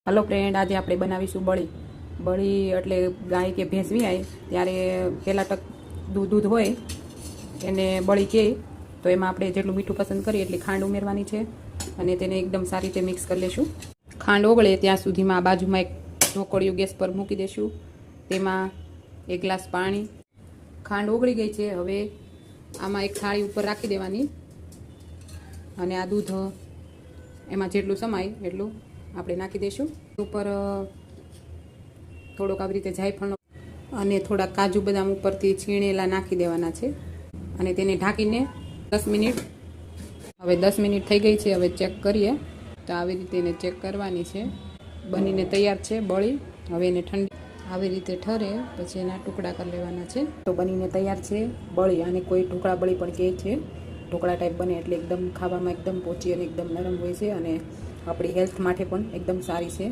Hello friend, આજે આપણે બનાવીશું બળી. બળી એટલે ગાય કે ભેંસ વીયાય ત્યારે પહેલાં ટક દૂધ હોય એને બળી કહે. તો એમાં આપણે જેટલું મીઠું પસંદ કરીએ એટલી ખાંડ ઉમેરવાની છે અને તેને એકદમ સારી રીતે મિક્સ કરી લઈશું. ખાંડ ઓગળે ત્યાં સુધીમાં બાજુમાં એક ઢોકળિયું ગેસ પર મૂકી દઈશું. તેમાં 1 ગ્લાસ પાણી. ખાંડ ઓગળી ગઈ છે. હવે આમાં એક થાળી ઉપર રાખી દેવાની અને આ દૂધ એમાં જેટલું સમાય એટલું આપણે નાખી દઈશું. ઉપર થોડોક આવી રીતે જાયફળનો અને થોડા કાજુ બદામ ઉપરથી છીણેલા નાખી દેવાના છે અને તેને ઢાંકીને 10 મિનિટ. હવે 10 મિનિટ થઈ ગઈ છે. હવે ચેક કરીએ તો આવી રીતે એને ચેક કરવાની છે. બનીને તૈયાર છે બળી. હવે એને ઠંડી આવી રીતે ઠરે પછી એના ટુકડા કરી લેવાના છે. તો બનીને તૈયાર છે બળી. અને કોઈ ઢોકળા બળી પણ કહે છે. ઢોકળા ટાઈપ બને એટલે એકદમ ખાવામાં એકદમ પોચી અને એકદમ નરમ હોય છે અને આપણી હેલ્થ માટે પણ એકદમ સારી છે.